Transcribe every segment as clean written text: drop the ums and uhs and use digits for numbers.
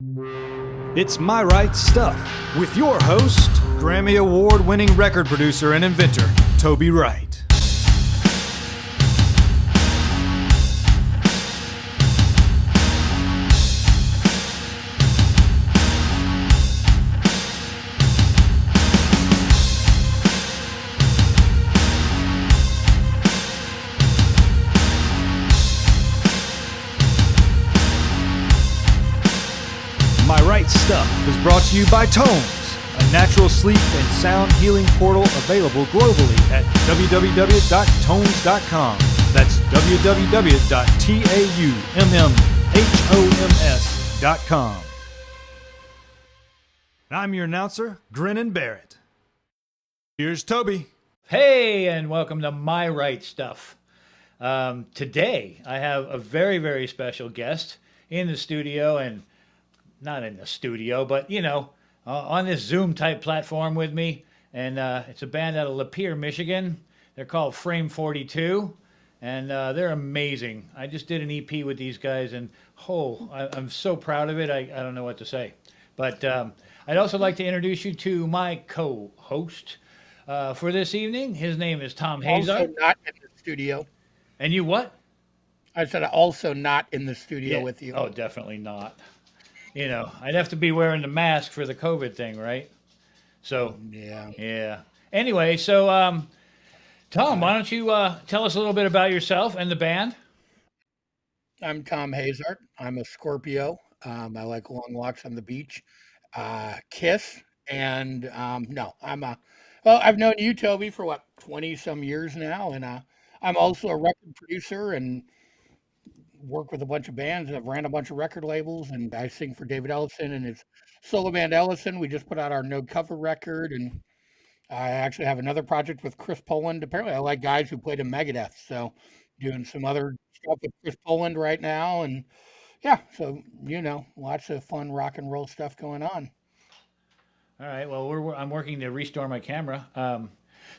It's My Wright Stuff with your host, Grammy Award-winning record producer and inventor, Toby Wright. My Wright Stuff is brought to you by Tones, a natural sleep and sound healing portal available globally at www.tones.com. That's www.taumhoms.com. I'm your announcer, Grinnin' Barrett. Here's Toby. Hey, and welcome to My Wright Stuff. Today, I have a very, very special guest in the studio, and not in the studio, but, on this Zoom type platform with me. And it's a band out of Lapeer, Michigan. They're called Frame 42, and they're amazing. I just did an EP with these guys, and I'm so proud of it. I don't know what to say. But I'd also like to introduce you to my co-host for this evening. His name is Thom Hazaert. Also not in the studio. And you what? I said also not in the studio with you. Oh, definitely not. I'd have to be wearing the mask for the COVID thing, right? So, yeah. Anyway, so, Thom, why don't you tell us a little bit about yourself and the band? I'm Thom Hazaert. I'm a Scorpio. I like long walks on the beach, Kiss, and I've known you, Toby, for 20 some years now, and I'm also a record producer and work with a bunch of bands. I've ran a bunch of record labels, and I sing for David Ellison and his solo band Ellison. We just put out our no cover record, and I actually have another project with Chris Poland. Apparently I like guys who played in Megadeth, so doing some other stuff with Chris Poland right now, and so lots of fun rock and roll stuff going on. All right, well, I'm working to restore my camera.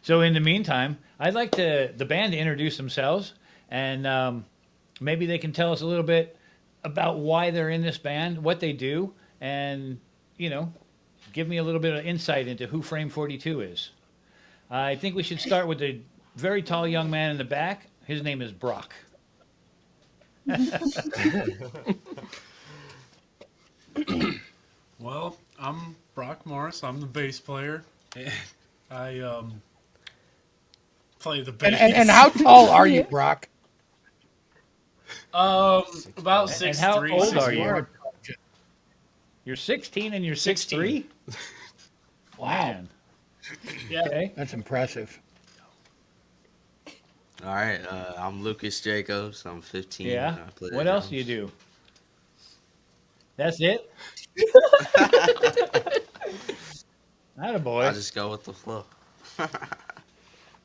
So in the meantime, I'd like the band to introduce themselves, and maybe they can tell us a little bit about why they're in this band, what they do, and, give me a little bit of insight into who Frame 42 is. I think we should start with the very tall young man in the back. His name is Brock. Well, I'm Brock Morris. I'm the bass player. I play the bass. And how tall are you, Brock? About 6'3". And how old are you? 6'4". You're 16 and you're 6'3"? Wow. Man. Yeah. Okay. That's impressive. All right, I'm Lucas Jacobs. I'm 15. Yeah. I play the What else drums. do you do? That's it? Attaboy. I just go with the flow.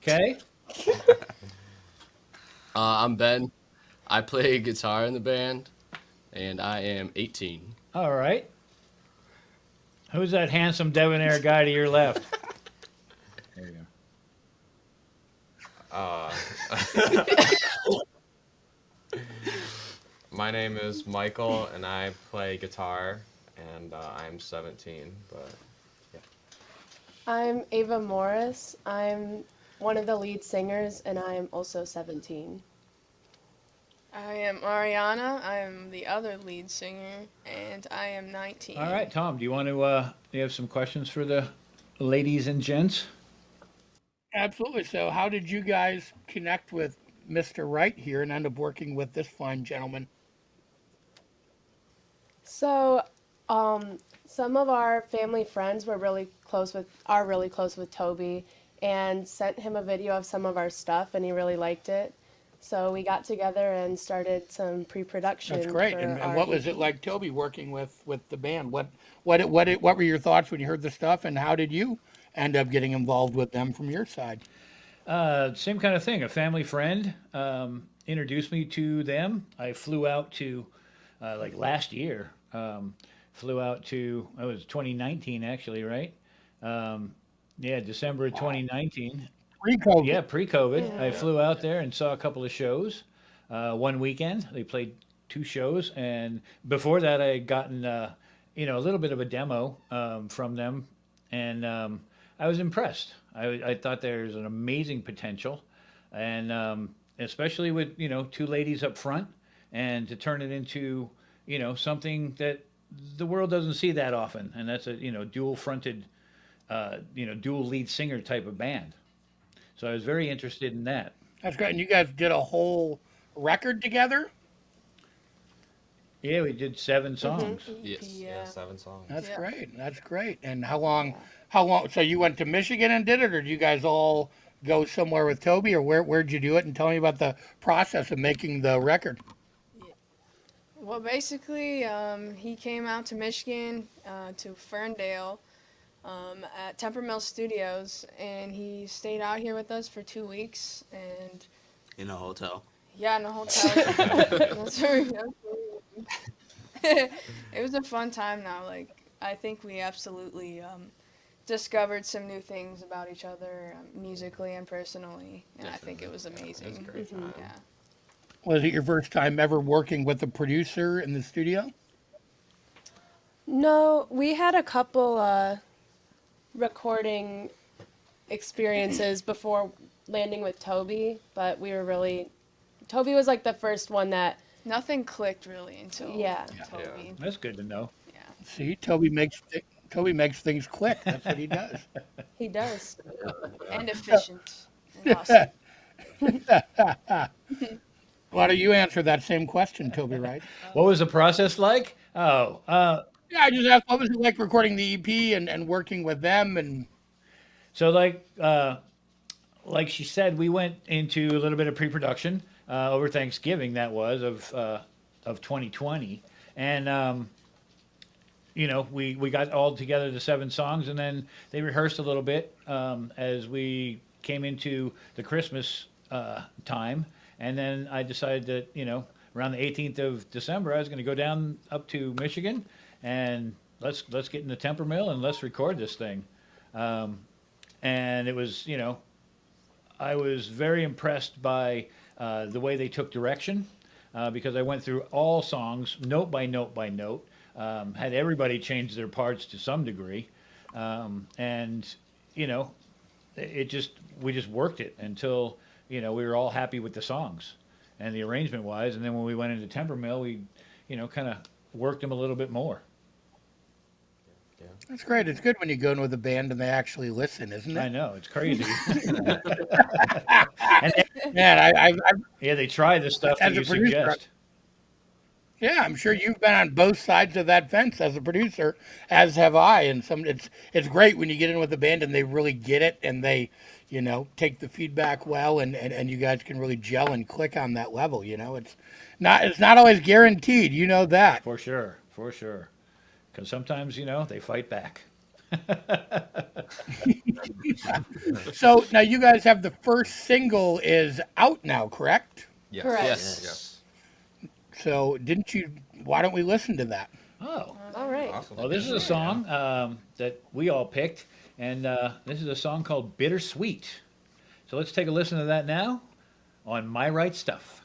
Okay. I'm Ben. I play guitar in the band, and I am 18. All right. Who's that handsome debonair guy to your left? There you go. My name is Michael, and I play guitar, and I'm 17. But I'm Ava Morris. I'm one of the lead singers, and I'm also 17. I am Ariana. I'm the other lead singer, and I am 19. All right, Tom, do you want to, you have some questions for the ladies and gents? Absolutely. So how did you guys connect with Mr. Wright here and end up working with this fine gentleman? So, some of our family friends were really close with Toby, and sent him a video of some of our stuff, and he really liked it. So we got together and started some pre-production. That's great. for And our what was EP. it like, Toby, working with the band? What were your thoughts when you heard the stuff, and how did you end up getting involved with them from your side? Same kind of thing. A family friend introduced me to them. I flew out to, last year, flew out to, it was 2019 actually, right? December of 2019. Pre-COVID. Yeah, pre-COVID. Yeah. I flew out there and saw a couple of shows. One weekend, they played 2 shows, and before that, I had gotten a little bit of a demo from them, and I was impressed. I thought there's an amazing potential, and especially with two ladies up front, and to turn it into something that the world doesn't see that often, and that's a dual fronted, dual lead singer type of band. So I was very interested in that. That's great. And you guys did a whole record together? Yeah, we did 7 songs. Yes. Yeah, 7 songs. That's Yeah. great. That's great. And how long, so you went to Michigan and did it, or did you guys all go somewhere with Toby, or where'd you do it? And tell me about the process of making the record. Well, basically, he came out to Michigan, to Ferndale, at Temper Mill Studios, and he stayed out here with us for 2 weeks, and In a hotel. yeah, in a hotel. That's very- It was a fun time now. Like, I think we absolutely discovered some new things about each other, musically and personally, and I think it was amazing. It was a great time. Yeah. Was it your first time ever working with a producer in the studio? No, we had a couple recording experiences before landing with Toby, but Toby was like the first one that, Nothing clicked really until Yeah. Toby. That's good to know. Yeah. See, Toby makes things click. That's what he does. he does. And efficient. And awesome. Why don't you answer that same question, Toby Wright? What was the process like? Yeah, I just asked what was it like recording the EP and working with them and So like she said, we went into a little bit of pre-production over Thanksgiving. That was of 2020, and we got all together the 7 songs, and then they rehearsed a little bit as we came into the Christmas time, and then I decided that around the 18th of December I was going to go down up to Michigan and let's get in the Temper Mill and let's record this thing. And it was, I was very impressed by the way they took direction because I went through all songs, note by note by note, had everybody change their parts to some degree. And, we just worked it until, we were all happy with the songs and the arrangement wise. And then when we went into Temper Mill, we, kind of worked them a little bit more. that's great. It's good when you go in with a band and they actually listen, isn't it? I know, it's crazy. Man, Yeah, they try the stuff that As you a producer, suggest. yeah, I'm sure you've been on both sides of that fence as a producer, as have I. And it's great when you get in with a band and they really get it and they, take the feedback well and you guys can really gel and click on that level. It's not always guaranteed. You know that. For sure. Because sometimes, they fight back. So now you guys have the first single is out now, correct? Yes. Correct. Yes. So why don't we listen to that? Oh, All right. Awesome. well, this is a song that we all picked, and this is a song called Bittersweet. So let's take a listen to that now on My Right Stuff.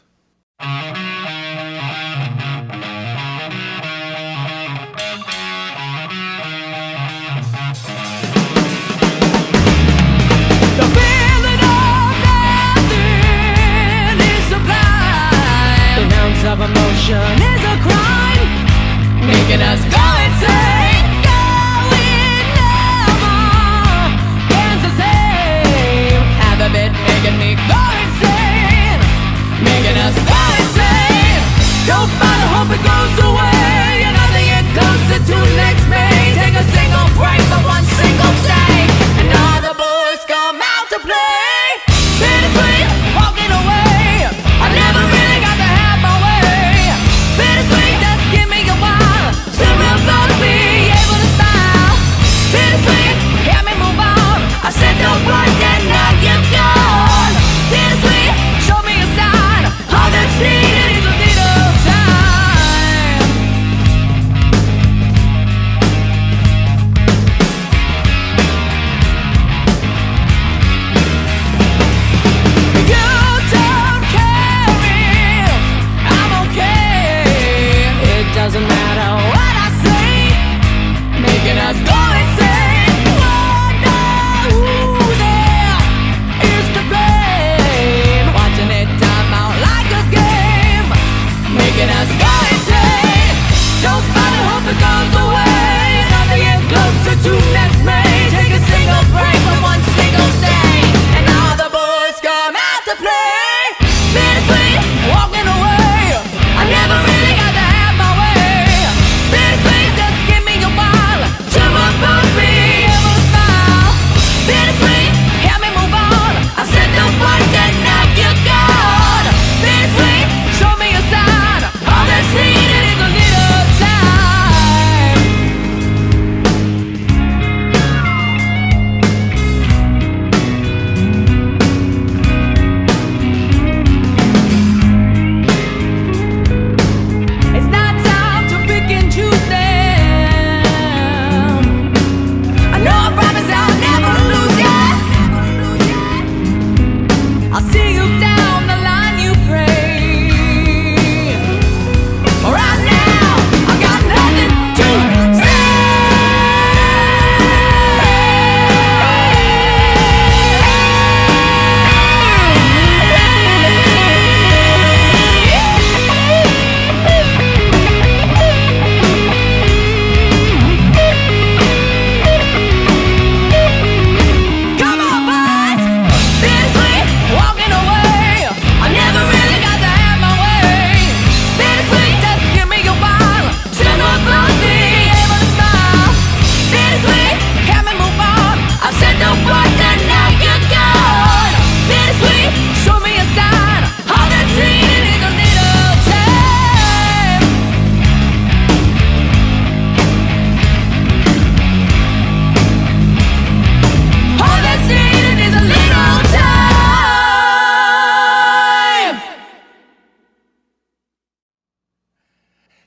The feeling of nothing is sublime. An ounce of emotion is a crime, making us go insane. Going never ends the same. Half of it making me go insane, making us go insane. Don't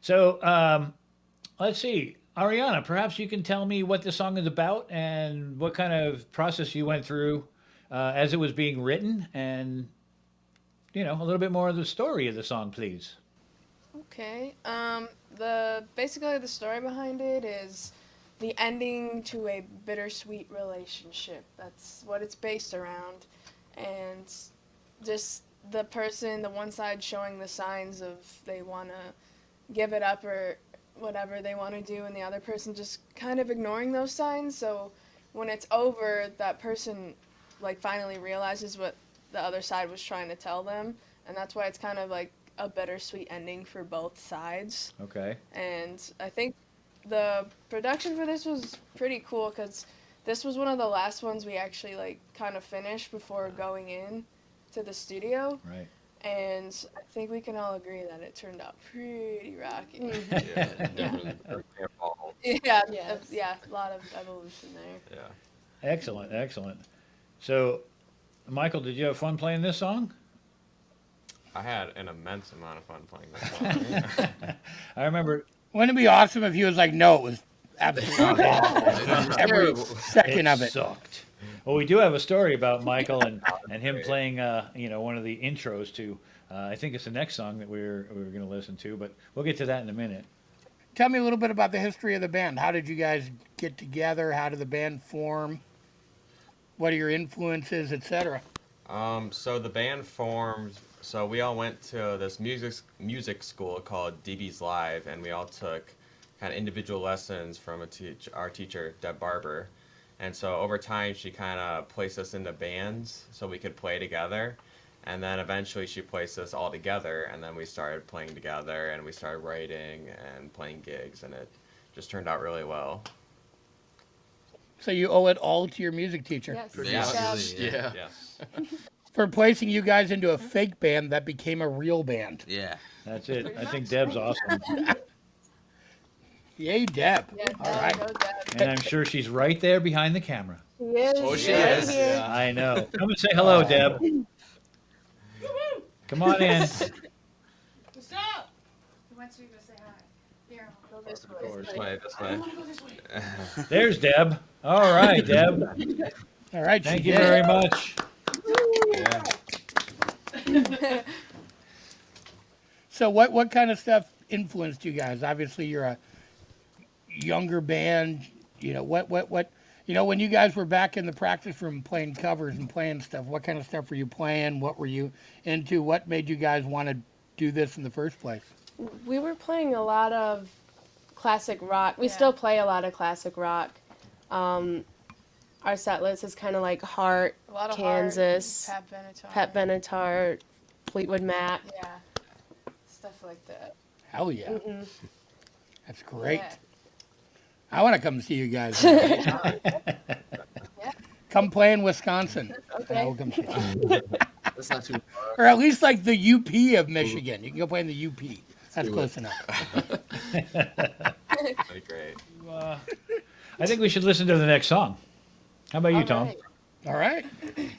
So let's see. Ariana, perhaps you can tell me what this song is about and what kind of process you went through as it was being written, and a little bit more of the story of the song, please. Okay. Basically the story behind it is the ending to a bittersweet relationship. That's what it's based around, and just the one side showing the signs of they want to give it up or whatever they want to do, and the other person just kind of ignoring those signs. So when it's over, that person like finally realizes what the other side was trying to tell them, and that's why it's kind of like a bittersweet ending for both sides. Okay. And I think the production for this was pretty cool because this was one of the last ones we actually like kind of finished before going in to the studio. Right. And I think we can all agree that it turned out pretty rocky. Yeah, definitely. Yeah, Yes. yeah, a lot of evolution there. Yeah. Excellent, excellent. So, Michael, did you have fun playing this song? I had an immense amount of fun playing this song. I remember Wouldn't it be awesome if he was like, no, it was absolutely awful. Every second of it. sucked. Well, we do have a story about Michael and him playing, one of the intros to. I think it's the next song that we're going to listen to, but we'll get to that in a minute. Tell me a little bit about the history of the band. How did you guys get together? How did the band form? What are your influences, etc.? So the band formed. So we all went to this music school called DB's Live, and we all took kind of individual lessons from our teacher, Deb Barber. And so over time, she kind of placed us into bands so we could play together. And then eventually she placed us all together, and then we started playing together, and we started writing and playing gigs, and it just turned out really well. So you owe it all to your music teacher Yes. Yeah. Yes. for placing you guys into a fake band that became a real band. Yeah. That's it. I think Deb's awesome. Yay, Deb. Yeah, All right. go Deb. And I'm sure she's right there behind the camera. Yes. Oh, she right is. here. Yeah. I know. Come and say hello, Deb. Come on in. What's up? He wants you to say hi. Here. Go this way. This way, this way. Go this way. There's Deb. All right, Deb. All right. Thank she you did. very much. Yeah. So what kind of stuff influenced you guys? Obviously, you're a younger band. What when you guys were back in the practice room playing covers and playing stuff, what kind of stuff were you playing? What were you into? What made you guys want to do this in the first place? We were playing a lot of classic rock. We Yeah. still play a lot of classic rock. Our set list is kind of like Heart, A lot of Kansas, Heart, Pat Benatar. Pat Benatar, Fleetwood Mac. Yeah. Stuff like that. Hell yeah. Mm-mm. That's great. Yeah. I want to come see you guys. Come play in Wisconsin. Okay. I will come see you. That's not too far. Or at least like the UP of Michigan. You can go play in the UP. That's do close it. enough. Pretty great. I think we should listen to the next song. How about you, All Tom? right. All right.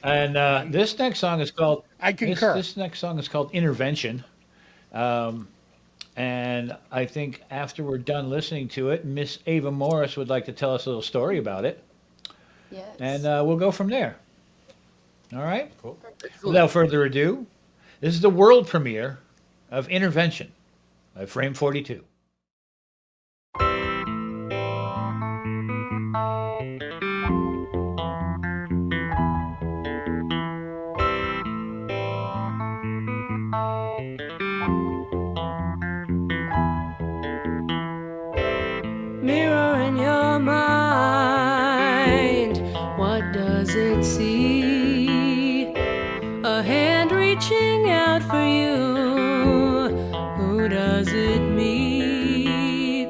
And this next song is called. I concur. This next song is called Intervention. And I think after we're done listening to it, Miss Ava Morris would like to tell us a little story about it. Yes. And we'll go from there. All right? Cool. Without further ado, this is the world premiere of Intervention by Frame 42. Mirror in your mind, what does it see? A hand reaching out for you, who does it mean?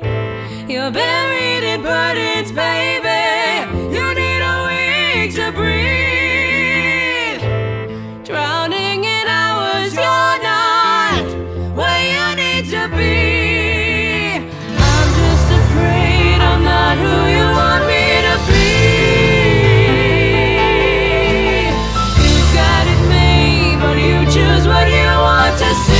You're buried in burdens, baby, you need a week to breathe. Drowning in hours, you're not where you need to be. I'm just afraid I'm not who you want me to be. You've got it made, but you choose what you want to see.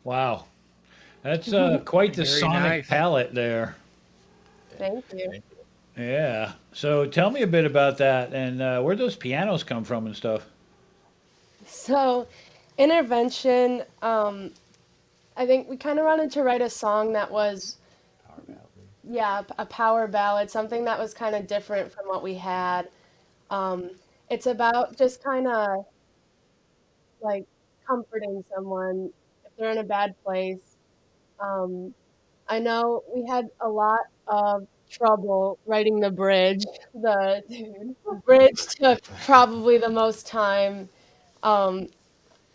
Wow. That's quite the Very sonic nice. palette there. Thank you. Yeah. So tell me a bit about that and where'd those pianos come from and stuff? So, intervention. I think we kind of wanted to write a song that was, yeah, a power ballad, something that was kind of different from what we had. Um, it's about just kind of like comforting someone if they're in a bad place. Um, I know we had a lot of trouble writing the bridge. The bridge took probably the most time. Um,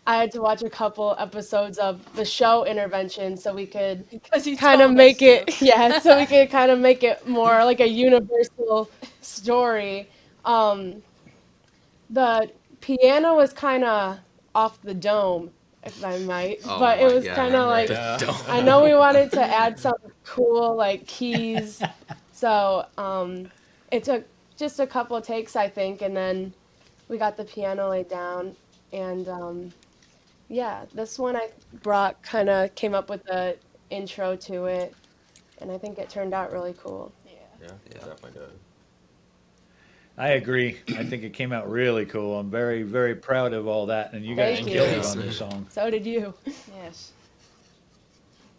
I had to watch a couple episodes of the show Intervention so we could Because you kind of told make us to. it, yeah, so we could kind of make it more like a universal story. Um, the piano was kind of off the dome, if I might, Oh but it my was god. kind of like, I know we wanted to add some cool like keys, so it took just a couple of takes, I think, and then we got the piano laid down, and yeah, this one I brought kind of came up with the intro to it, and I think it turned out really cool. Yeah. Yeah, definitely did. I agree. I think it came out really cool. I'm very, very proud of all that. And you guys Thank killed you. it on this song. So did you. Yes.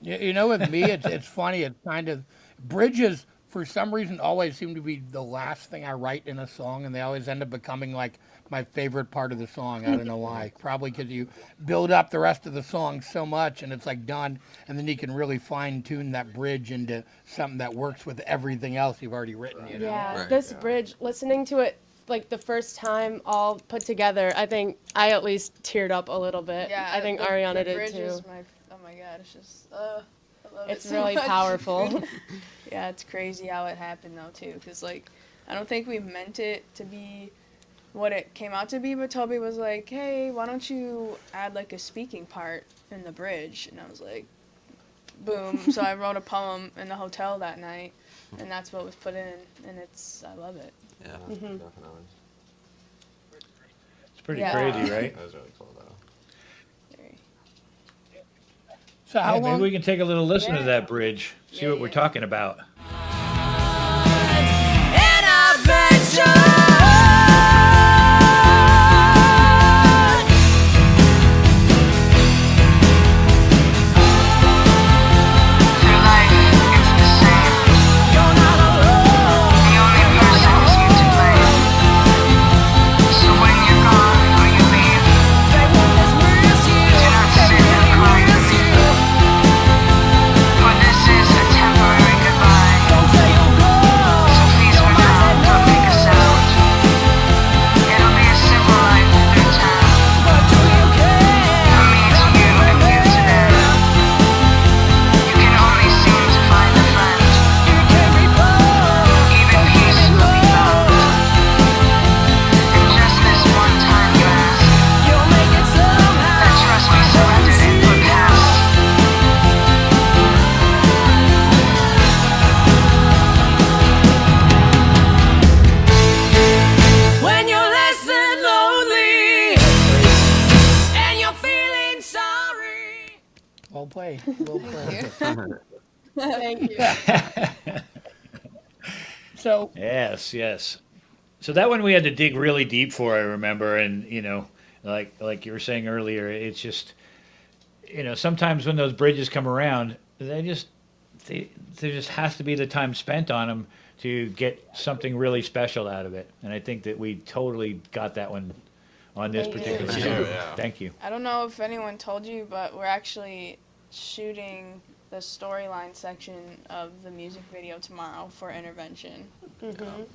You know, with me, it's funny. It's kind of bridges for some reason always seem to be the last thing I write in a song, and they always end up becoming like my favorite part of the song. I don't know why. Probably because you build up the rest of the song so much, and it's like done, and then you can really fine tune that bridge into something that works with everything else you've already written. You know? Yeah, Right, this yeah. bridge, listening to it like the first time all put together, I think I at least teared up a little bit. Yeah. I think the, Ariana the did bridge too. is my. Oh my god, it's just. I love It's it so really much. powerful. Yeah, it's crazy how it happened though too, because like, I don't think we meant it to be what it came out to be, but Toby was like, hey, why don't you add like a speaking part in the bridge? And I was like, boom. So I wrote a poem in the hotel that night, and that's what was put in, and I love it. Yeah. Mhm. Definitely. It's pretty Yeah. crazy, right? That was really cool though. Very- So how Yeah, maybe long? we can take a little listen to Yeah. that bridge, see Yeah, what we're yeah. talking about. When you're less than lonely and you're feeling sorry. Well played. Well played. Thank you. So Yes, yes. So that one we had to dig really deep for, I remember, and like you were saying earlier, it's just sometimes when those bridges come around, there just has to be the time spent on them to get something really special out of it, and I think that we totally got that one on this Thank you. particular Yeah, song. yeah. Thank you. I don't know if anyone told you, but we're actually shooting the storyline section of the music video tomorrow for Intervention. Mhm.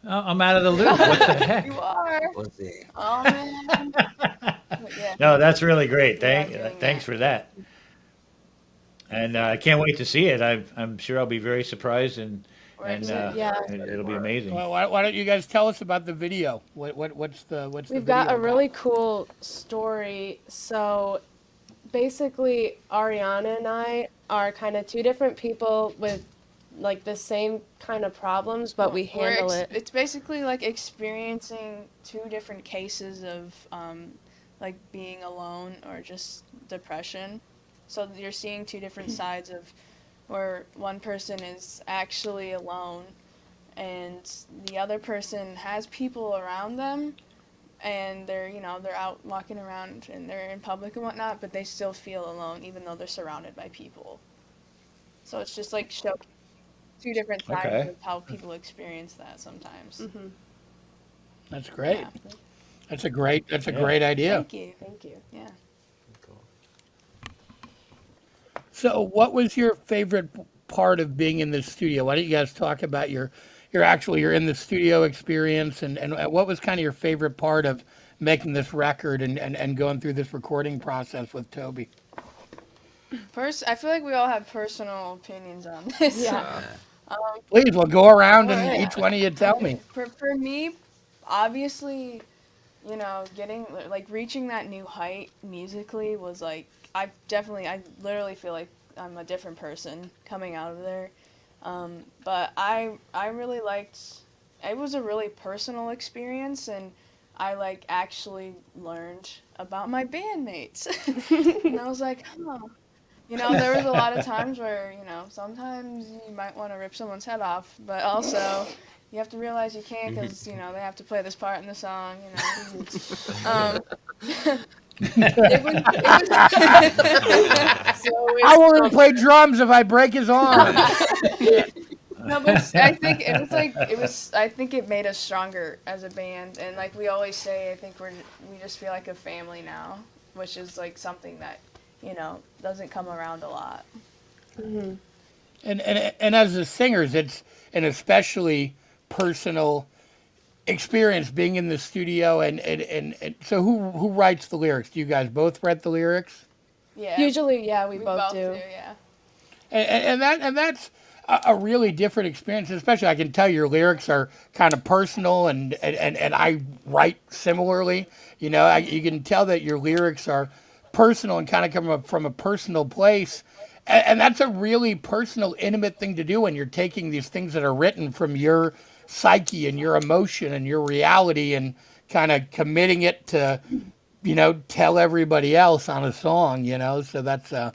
I'm out of the loop. What the heck? You are. Let's see. Oh man. But yeah. No, that's really great. We are doing Thanks that. for that. And I can't wait to see it. I'm sure I'll be very surprised, and We're and excited. Yeah. it'll be amazing. well, why don't you guys tell us about the video? What's the We've video got a about? really cool story. So basically, Ariana and I are kind of two different people with like the same kind of problems, but we handle it. It's basically like experiencing two different cases of like being alone or just depression. So you're seeing two different sides of where one person is actually alone and the other person has people around them and they're, you know, they're out walking around and they're in public and whatnot, but they still feel alone even though they're surrounded by people. So it's just like show two different sides Okay. of how people experience that sometimes. Mm-hmm. That's great. Yeah. That's a great Yeah. idea. Thank you. Thank you. Yeah. Cool. So, what was your favorite part of being in the studio? Why don't you guys talk about your in the studio experience and what was kind of your favorite part of making this record and going through this recording process with Toby? I feel like we all have personal opinions on this. Yeah. Please, we'll go around and Alright. each one of you tell me. For me, obviously, you know, reaching that new height musically was like, I literally feel like I'm a different person coming out of there. But I really liked, it was a really personal experience and I like actually learned about my bandmates. And I was like, oh. You know, there was a lot of times where, you know, sometimes you might want to rip someone's head off, but also you have to realize you can't because, you know, they have to play this part in the song, you know. I will only play drums if I break his arm. No, but I think I think it made us stronger as a band, and like we always say, I think we just feel like a family now, which is like something that, you know, doesn't come around a lot. Mm-hmm. And as the singers, it's an especially personal experience being in the studio and so who writes the lyrics? Do you guys both write the lyrics? Yeah. Usually, yeah, we both do. Yeah. And that's a really different experience, especially I can tell your lyrics are kind of personal and I write similarly. You know, you can tell that your lyrics are personal and kind of come from a personal place. And that's a really personal, intimate thing to do when you're taking these things that are written from your psyche and your emotion and your reality and kind of committing it to, you know, tell everybody else on a song, you know. So that's Yeah.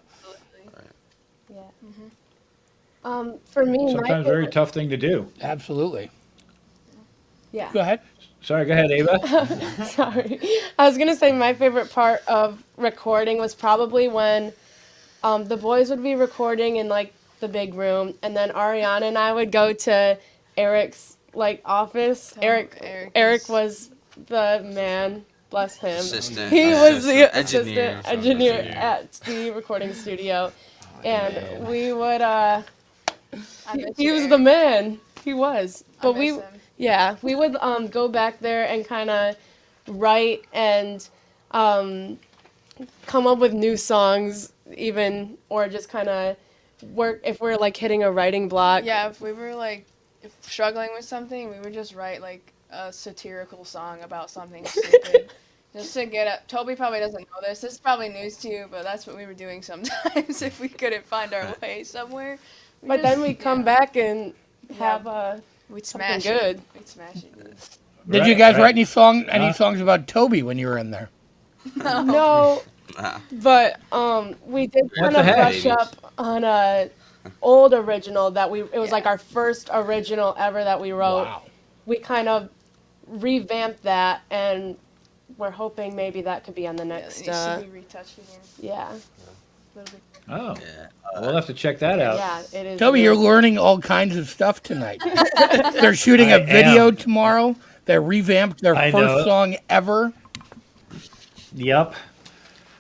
For me, Sometimes very tough thing to do. absolutely. Yeah. Go ahead. Sorry, go ahead, Ava. Sorry. I was going to say my favorite part of recording was probably when the boys would be recording in like the big room and then Ariana and I would go to Eric's like office. Eric was the man, bless him. Assistant. He was the Engineer. engineer at the recording studio. And we would he was the man. He was. But we would go back there and kind of write and come up with new songs even or just kind of work if we're like hitting a writing block. Yeah, if we were like struggling with something, we would just write like a satirical song about something stupid. Just to get up. Toby probably doesn't know this. This is probably news to you, but that's what we were doing sometimes if we couldn't find our way somewhere. But then we'd come back and have we'd something smash good. it. We'd smash it. Dude. Did you guys write any songs about Toby when you were in there? No, but we did kind the of heck? brush up on a old original that it was like our first original ever that we wrote. Wow. We kind of revamped that and we're hoping maybe that could be on the It next needs to be retouched again. yeah. Oh, Yeah. we'll have to check that out. Yeah, it is. Toby, you're learning all kinds of stuff tonight. They're shooting a video tomorrow. They revamped their I first know. song ever. Yep.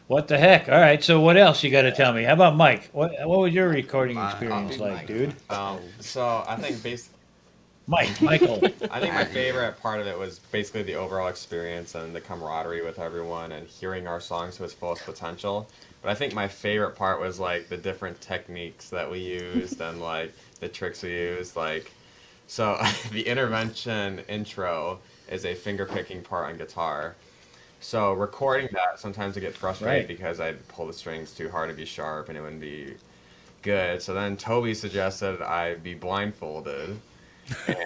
What the heck? All right. So what else you got to tell me? How about Mike? What was your recording experience like, dude? So I think Michael. I think my favorite part of it was basically the overall experience and the camaraderie with everyone and hearing our songs to its fullest potential. But I think my favorite part was like the different techniques that we used and like the tricks we used. Like, so the intervention intro is a finger picking part on guitar. So recording that, sometimes I get frustrated because I'd pull the strings too hard to be sharp and it wouldn't be good. So then Toby suggested I be blindfolded. And,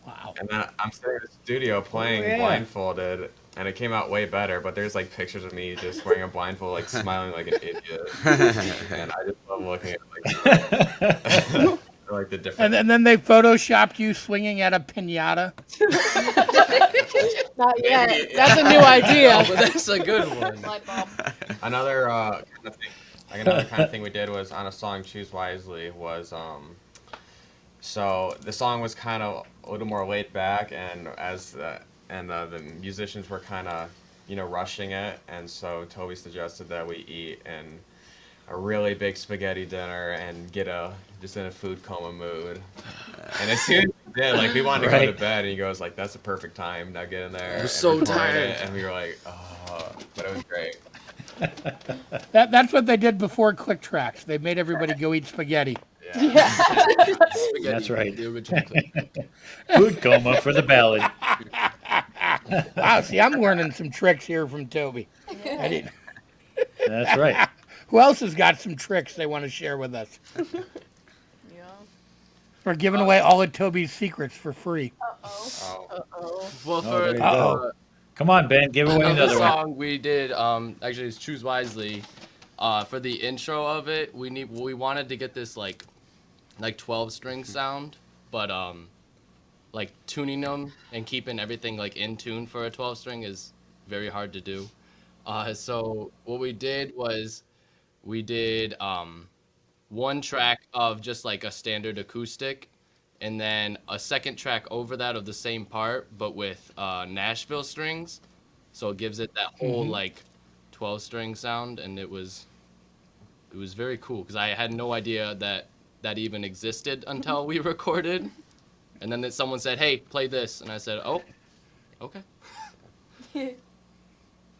Wow. and then I'm sitting in the studio playing blindfolded and it came out way better. But there's like pictures of me just wearing a blindfold, like smiling like an idiot, and I just love looking at like the different. And then they photoshopped you swinging at a pinata. Not yet. That's a new idea. Oh, but that's a good one. Light bulb. Another kind of thing, like another kind of thing we did was on a song "Choose Wisely" was so the song was kind of a little more laid back, and the musicians were kind of rushing it, and so Toby suggested that we eat a really big spaghetti dinner and get just in a food coma mood. And as soon as we did, like we wanted to go to bed, and he goes like, "That's the perfect time. Now get in there." We're so tired, and we were like, "Oh," but it was great. That's what they did before Click Tracks. They made everybody go eat spaghetti. Yeah. Spaghetti, That's right. The original clip. Food coma for the ballad. Wow, see, I'm learning some tricks here from Toby. I didn't. That's right. Who else has got some tricks they want to share with us? Yeah. We're giving away all of Toby's secrets for free. Oh. Uh-oh. Well, there for you go. Come on, Ben, give away another another one. song we did, actually it's Choose Wisely. For the intro of it, we wanted to get this like 12-string sound, but like tuning them and keeping everything like in tune for a 12-string is very hard to do. So what we did was we did one track of just like a standard acoustic, and then a second track over that of the same part, but with Nashville strings. So it gives it that whole like 12-string sound, and it was very cool because I had no idea that even existed until we recorded. And then someone said, "Hey, play this," and I said, "Oh, okay."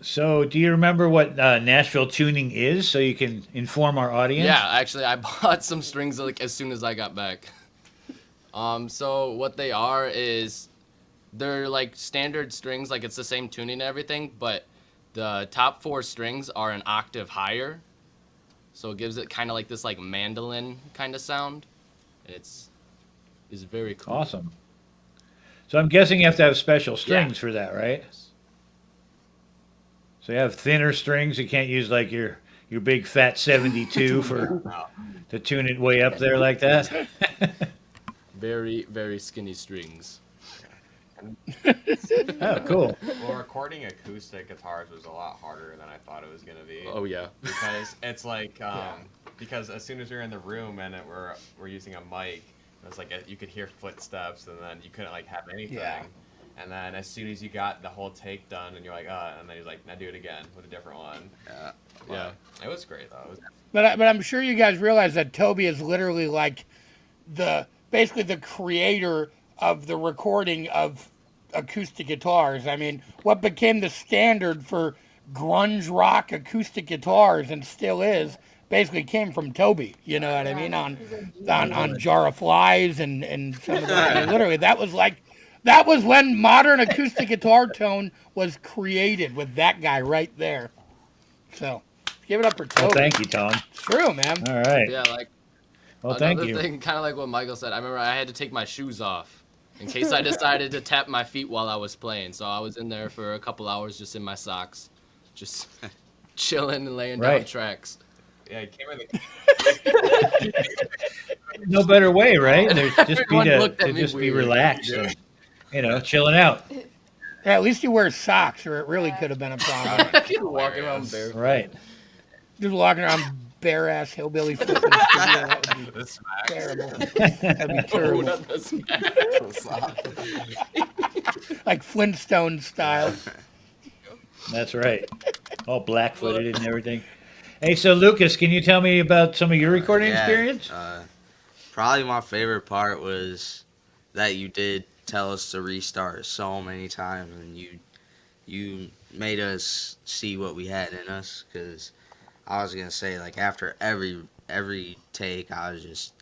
So, do you remember what Nashville tuning is, so you can inform our audience? Yeah, actually, I bought some strings like as soon as I got back. So what they are is they're like standard strings, like it's the same tuning and everything, but the top 4 strings are an octave higher. So it gives it kind of like this like mandolin kind of sound. It's very cool. Awesome. So I'm guessing you have to have special strings for that, right? So you have thinner strings. You can't use like your big fat 72 to tune it way up there like that. Very, very skinny strings. Oh, cool. Well, recording acoustic guitars was a lot harder than I thought it was gonna be. Oh yeah. Because it's like because as soon as you're in the room and we're using a mic, it was like you could hear footsteps, and then you couldn't like have anything. Yeah. And then as soon as you got the whole take done, and you're like, and then he's like, now do it again with a different one. Yeah. It was great though. But I'm sure you guys realize that Toby is literally like basically the creator of the recording of acoustic guitars. I mean, what became the standard for grunge rock acoustic guitars and still is basically came from Toby. You know what I mean? On Jar of Flies and some of that. I mean, literally, that was when modern acoustic guitar tone was created with that guy right there. So give it up for Toby. Well, thank you, Tom. It's true, man. All right. Yeah, like Well, thank you. Another thing, kind of like what Michael said, I remember I had to take my shoes off in case I decided to tap my feet while I was playing. So I was in there for a couple hours just in my socks, just chilling and laying down tracks. Yeah, he came in No better way, right? There's just Everyone looked at me be weird. relaxed and, chilling out. Yeah, at least you wear socks, or it really could have been a problem. Walking around barefoot. Right. Just walking around bare ass hillbilly foot in the studio, that would be terrible. That'd be terrible. Not the smack. Like Flintstone style. That's right. All black-footed and everything. Hey, so Lucas, can you tell me about some of your recording experience? Probably my favorite part was that you did tell us to restart so many times, and you made us see what we had in us. Because I was gonna say, like, after every take, I was just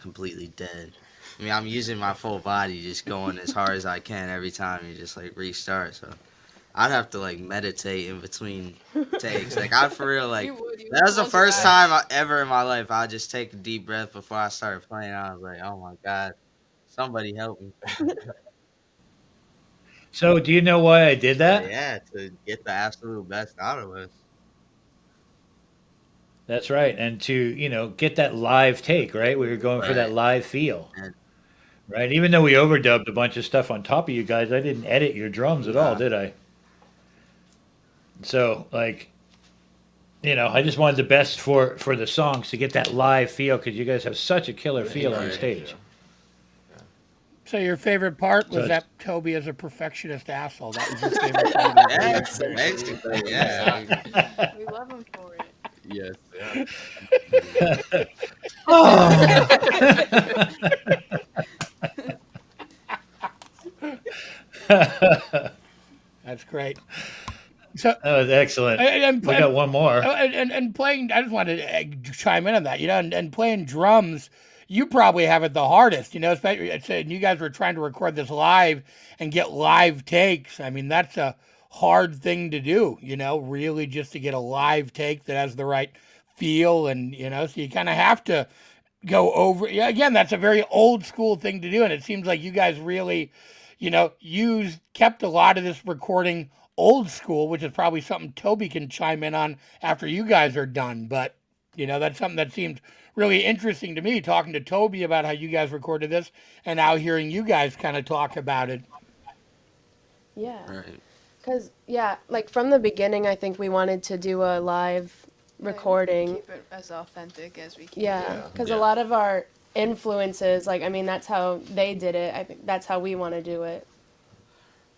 completely dead. I mean, I'm using my full body, just going as hard as I can every time you just like restart. So I'd have to like meditate in between takes. Like I for real like that was the first time ever in my life I just take a deep breath before I started playing. I was like, oh my god, somebody help me. So, do you know why I did that? Yeah, to get the absolute best out of us. That's right. And to, get that live take, right? We were going for that Right. live feel, And right? Even though we overdubbed a bunch of stuff on top of you guys, I didn't edit your drums at all, nah, did I? So, like, I just wanted the best for the songs to get that live feel because you guys have such a killer feel on Right. stage. So your favorite part So was it's- that Toby is a perfectionist asshole. That was your favorite part of the yes, video. basically, yeah. We love him for it. Yes. That's great. So That was excellent. and, We got one more. and playing. I just wanted to chime in on that. And playing drums. You probably have it the hardest. Especially and you guys were trying to record this live and get live takes. I mean, that's a hard thing to do. Really just to get a live take that has the right feel, and so you kind of have to go over. Yeah, again, that's a very old school thing to do, and it seems like you guys really, kept a lot of this recording old school, which is probably something Toby can chime in on after you guys are done. But that's something that seems really interesting to me, talking to Toby about how you guys recorded this, and now hearing you guys kind of talk about it. Yeah. Right. Because, yeah, like from the beginning, I think we wanted to do a live recording. Keep it as authentic as we can. Yeah. Because Yeah. a lot of our influences, like, I mean, that's how they did it. I think that's how we want to do it.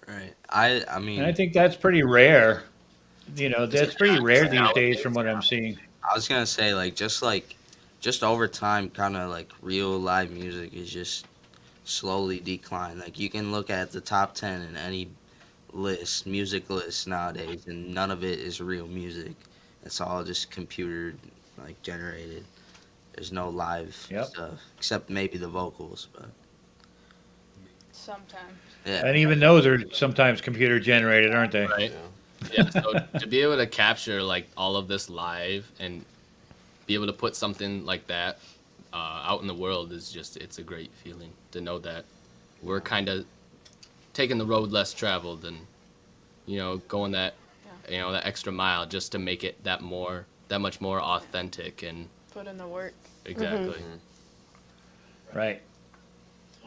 Right. I mean, And I think that's pretty rare. That's pretty rare these days from what I'm seeing. I was gonna say just over time, kind of like real live music is just slowly decline. Like you can look at the top 10 in any music list nowadays, and none of it is real music. It's all just computer generated. There's no live Yep. stuff except maybe the vocals, but Sometimes. yeah. And even those are sometimes computer generated, aren't they? Right. Yeah. So to be able to capture like all of this live and be able to put something like that out in the world it's a great feeling to know that we're kind of taking the road less traveled and going that that extra mile just to make it that much more authentic and Put in the work. exactly. Right.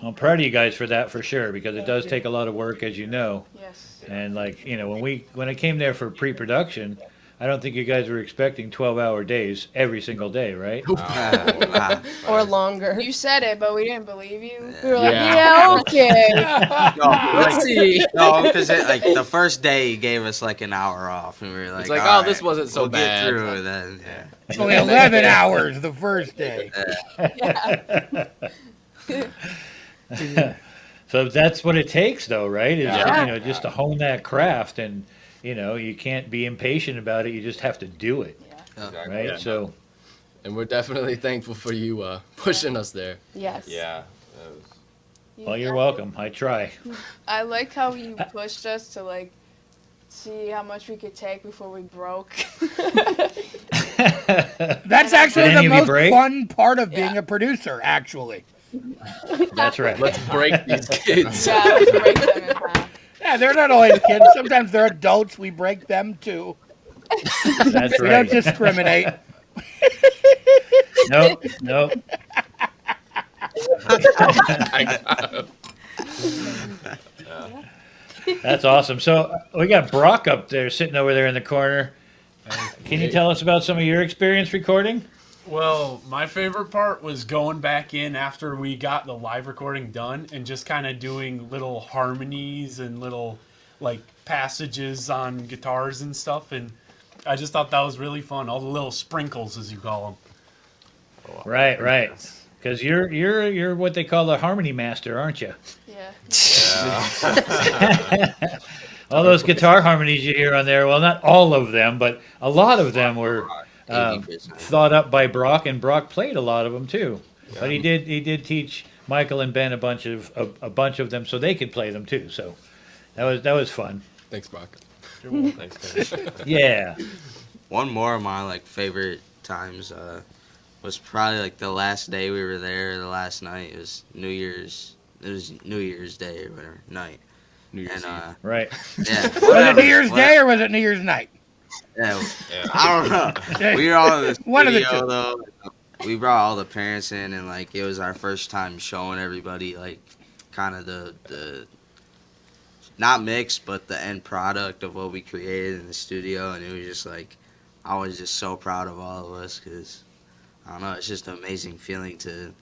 I'm proud of you guys for that for sure because it does take a lot of work, as you know. Yes. And when I came there for pre-production, I don't think you guys were expecting 12-hour days every single day, right? Or longer. You said it, but we didn't believe you. We were like, Yeah. yeah, okay. Let's see. No, because the first day he gave us an hour off, and we were like, It's like, "All oh, this right, wasn't so we'll bad." Get through it then. Yeah. It's only 11 hours the first day. So that's what it takes, though, right? Is Yeah. just to hone that craft, and you can't be impatient about it. You just have to do it, right? Yeah. So And we're definitely thankful for you pushing us there. Yes. Yeah. well, you're welcome. I try. I like how you pushed us to see how much we could take before we broke. That's actually Did any the of you most break? fun part of being a producer, actually. That's right. Let's break these kids. Yeah, let's break them in half. Yeah, they're not always kids. Sometimes they're adults. We break them too. That's We right. don't discriminate. Nope. Nope. That's awesome. So we got Brock up there, sitting over there in the corner. Can you tell us about some of your experience recording? Well, my favorite part was going back in after we got the live recording done and just kind of doing little harmonies and little passages on guitars and stuff. And I just thought that was really fun. All the little sprinkles, as you call them. Right, right. Because you're what they call a harmony master, aren't you? Yeah. All those guitar harmonies you hear on there. Well, not all of them, but a lot of them were thought up by Brock, and Brock played a lot of them too. Yeah. But he did teach Michael and Ben a bunch of them so they could play them too. So that was fun. Thanks, Brock. Thanks, Yeah. One more of my favorite times was probably the last day we were there. The last night it was New Year's Day or whatever night, New Year's And Eve. Right. yeah, Was it whatever, New Year's whatever. Day or was it New Year's night? Yeah, Yeah. I don't know. We were all in the One of the studio two. though. We brought all the parents in, and like it was our first time showing everybody like kind of the not mix, but the end product of what we created in the studio, and it was just like I was just so proud of all of us because I don't know, it's just an amazing feeling to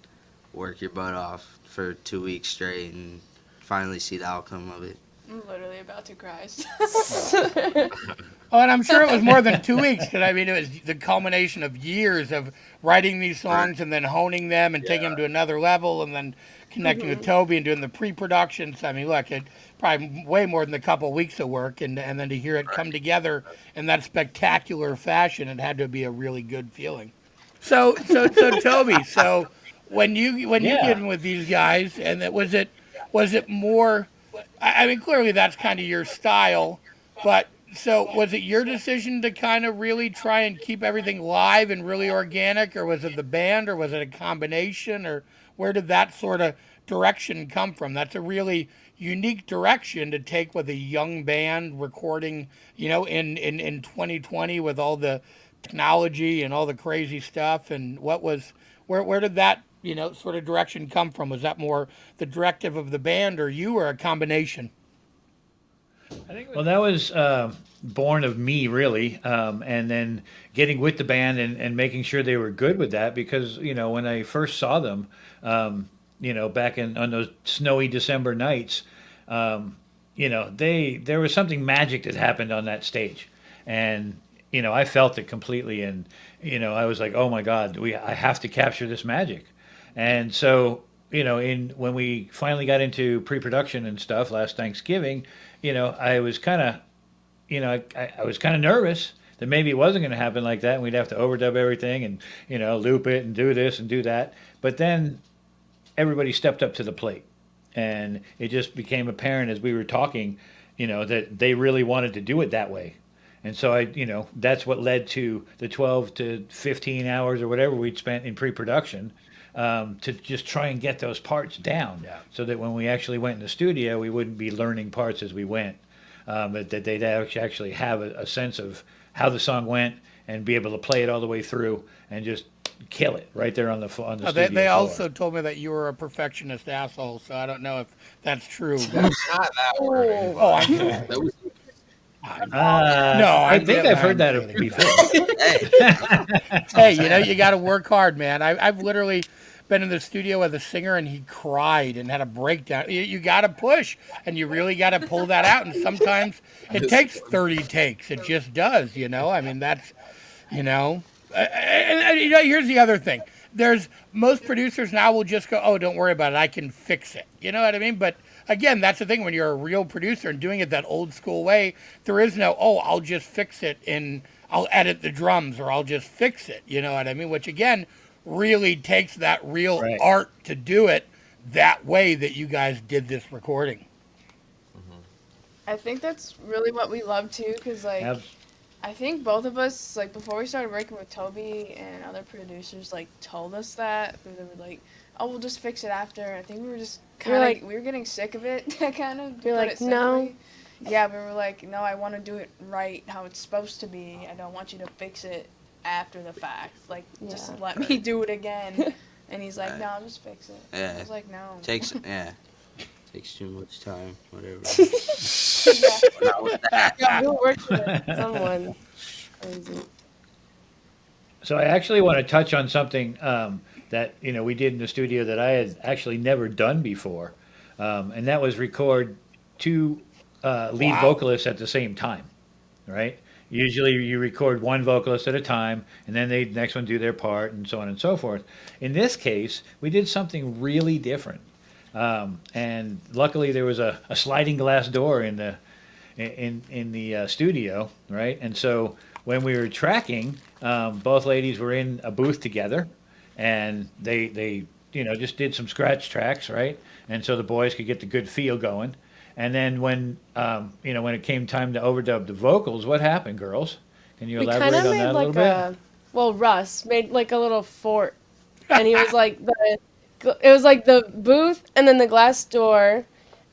work your butt off for 2 weeks straight and finally see the outcome of it. I'm literally about to cry. Oh, and I'm sure it was more than 2 weeks because I mean it was the culmination of years of writing these songs and then honing them and taking them to another level and then connecting with Toby and doing the pre-productions. I mean, look, it probably way more than a couple of weeks of work, and then to hear it come together in that spectacular fashion, it had to be a really good feeling. So Toby, so when you get in with these guys, and was it more? I mean, clearly that's kind of your style, but so was it your decision to kind of really try and keep everything live and really organic, or was it the band, or was it a combination, or where did that sort of direction come from? That's a really unique direction to take with a young band recording, in 2020 with all the technology and all the crazy stuff. And where did that sort of direction come from? Was that more the directive of the band or you, or a combination? Well, that was born of me, really, and then getting with the band and making sure they were good with that because, when I first saw them, back on those snowy December nights, there was something magic that happened on that stage. And, I felt it completely. And, I was like, oh my God, I have to capture this magic. And so, when we finally got into pre-production and stuff last Thanksgiving, I was kind of, I was kind of nervous that maybe it wasn't going to happen like that, and we'd have to overdub everything and, loop it and do this and do that. But then everybody stepped up to the plate, and it just became apparent as we were talking, that they really wanted to do it that way. And so that's what led to the 12 to 15 hours or whatever we'd spent in pre-production. To just try and get those parts down so that when we actually went in the studio, we wouldn't be learning parts as we went, but that they'd actually have a sense of how the song went and be able to play it all the way through and just kill it right there on the studio They floor. also told me that you were a perfectionist asshole, so I don't know if that's true. But... Not that word. Oh, I'm sorry. That was No, I think I've heard that before. Hey, you got to work hard, man. I've literally been in the studio with a singer and he cried and had a breakdown. You got to push and you really got to pull that out. And sometimes it takes 30 takes. It just does, I mean, that's, and here's the other thing. Most producers now will just go, oh, don't worry about it. I can fix it. You know what I mean? But again, that's the thing when you're a real producer and doing it that old school way, there is no, oh, I'll just fix it and I'll edit the drums or I'll just fix it. You know what I mean? Which again, really takes that real art to do it that way that you guys did this recording. I think that's really what we love too, because I think both of us, before we started working with Toby and other producers, told us that. They were like, oh, we'll just fix it after. I think we were just kind of, we were getting sick of it, kind of. You're like, no. Yeah, we were like, no, I want to do it right, how it's supposed to be. I don't want you to fix it after the fact. Just let me do it again. And he's like, no, just fix it. Yeah. I was like, no. Takes too much time, whatever. We'll work with it. Someone crazy. So I actually want to touch on something that we did in the studio that I had actually never done before, and that was record two lead vocalists at the same time, right? Usually you record one vocalist at a time, and then the next one do their part, and so on and so forth. In this case, we did something really different, and luckily there was a sliding glass door in the studio, right? And so when we were tracking, both ladies were in a booth together, and they just did some scratch tracks, right? And so the boys could get the good feel going. And then when when it came time to overdub the vocals, what happened, girls? Can you elaborate on that a little bit? Russ made a little fort, and he was it was the booth and then the glass door,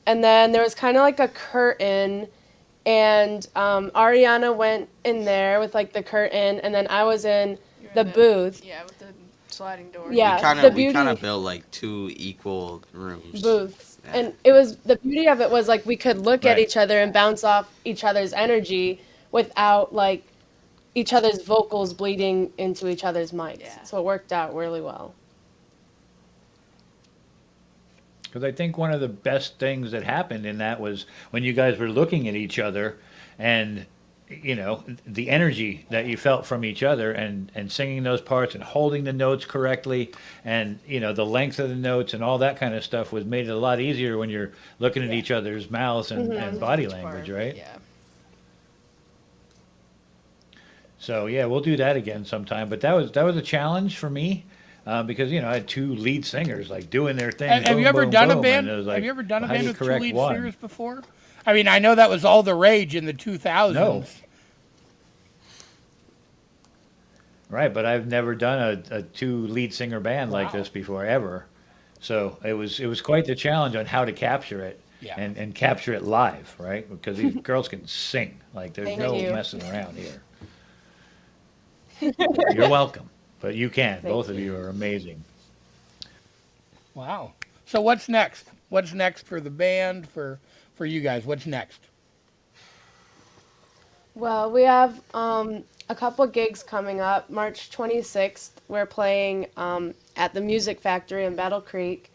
and then there was kind of like a curtain, and Ariana went in there with like the curtain, and then I was in You're the in booth. Yeah, with the sliding door. Yeah, We kind the of we kind beauty of built like two equal rooms. booths. Yeah. And it was the beauty of it was like we could look at Right. each other and bounce off each other's energy without like each other's vocals bleeding into each other's mics. Yeah. So it worked out really well. Because I think one of the best things that happened in that was when you guys were looking at each other and, you know, the energy that you felt from each other and singing those parts and holding the notes correctly and, you know, the length of the notes and all that kind of stuff was made it a lot easier when you're looking at each other's mouths and body language, right? Yeah. So yeah, we'll do that again sometime. But that was a challenge for me because you know I had two lead singers like doing their thing. Have boom, you ever boom, done a boom, band? and it was like, Have you ever done a well, how do band you with two correct lead one? singers before? I mean, I know that was all the rage in the 2000s. No. Right, but I've never done a two lead singer band like Wow. this before ever. So it was quite the challenge on how to capture it Yeah. and capture it live, right? Because these girls can sing. Like there's Thank no you. messing around here. You're welcome. But you can. Thank Both of you are amazing. Wow. So what's next? What's next for the band, for you guys? What's next? Well, we have a couple gigs coming up. March 26th, we're playing at the Music Factory in Battle Creek.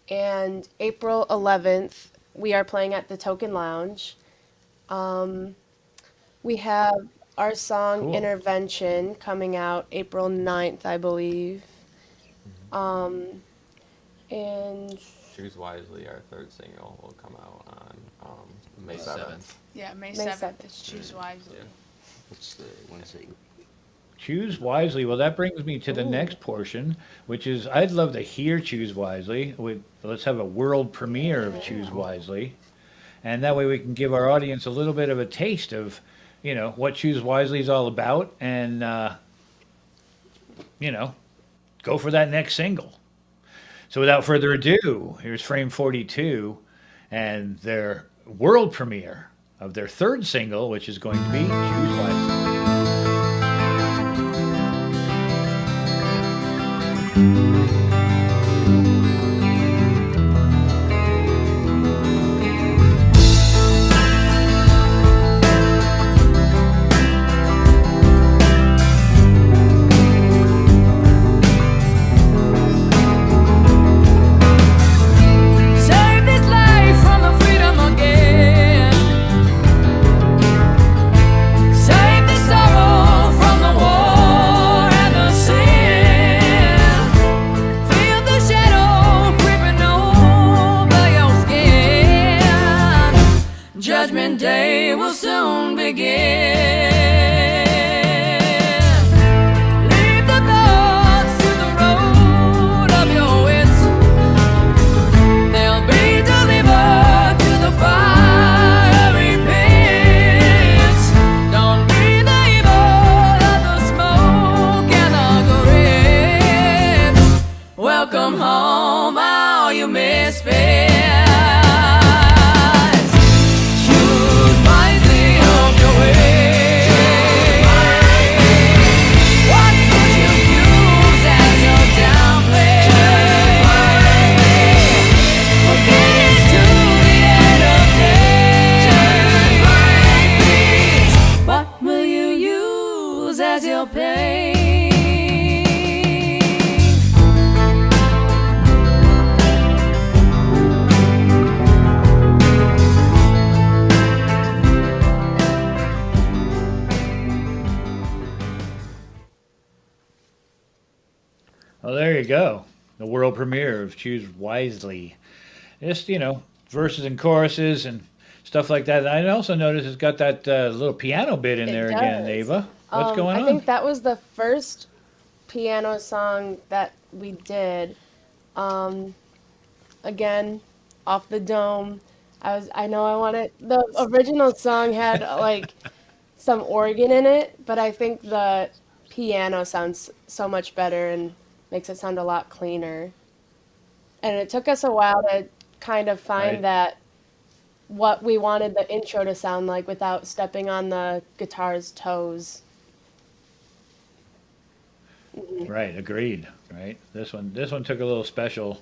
And April 11th, we are playing at the Token Lounge. We have our song Cool. Intervention coming out April 9th, I believe. And Choose Wisely, our third single, will come out on May 7th. 7th. Yeah, May May 7th. 7th. It's Choose Wisely. Yeah. What's the Wednesday? Choose wisely. Well, that brings me to the next portion, which is I'd love to hear Choose Wisely. Let's have a world premiere of Choose Wisely. And that way we can give our audience a little bit of a taste of, you know, what Choose Wisely is all about and, you know, go for that next single. So without further ado, here's Frame 42 and their world premiere of their third single, which is going to be Choose Wisely. Save this life from the freedom again. Save the sorrow from the war and the sin. Feel the shadow creeping over your skin. Judgment Day will soon begin. Leave the thoughts to the road of your wits. They'll be delivered to the fiery pits. Don't be the evil of the smoke and the grits. Welcome home, all you misfits. Choose wisely of your way. What would you use as your downplay? Forget it to the end of days. What will you use as your pain? Well, there you go. The world premiere of Choose Wisely. Just, you know, verses and choruses and stuff like that. I also noticed it's got that little piano bit in It there again, does. Ava. What's going I on? think that was the first piano song that we did. Again, off the dome. I know I wanted the original song had like some organ in it, but I think the piano sounds so much better and makes it sound a lot cleaner. And it took us a while to kind of find Right. that what we wanted the intro to sound like without stepping on the guitar's toes. Right, agreed. Right, this one took a little special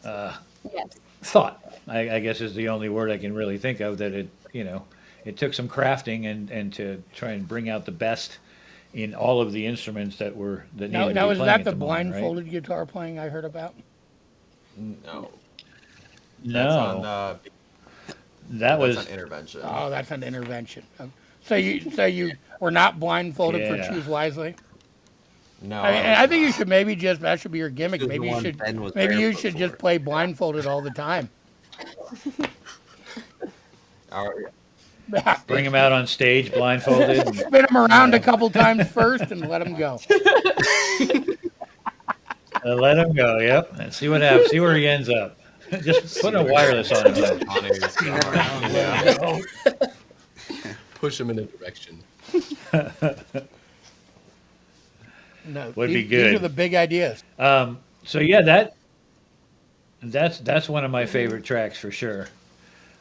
Yes. thought. I guess is the only word I can really think of that it took some crafting and to try and bring out the best in all of the instruments that needed to be Now, is playing that at the moment, right? blindfolded guitar playing I heard about? No. That's No, on that was on intervention. Oh, that's an intervention. So you were not blindfolded Yeah. for Choose Wisely? No. I think you should maybe just that should be your gimmick. She was the Maybe you one should Ben was maybe you barefoot should just for. play blindfolded all the time. bring him out on stage blindfolded. and- Spin him around a couple times first and let him go. Let him go. Yep, and see what happens. See where he ends up. Just put a wireless on him. Yeah. Push him in a direction. No, Would be these good. are the big ideas. So yeah, that's one of my favorite tracks for sure.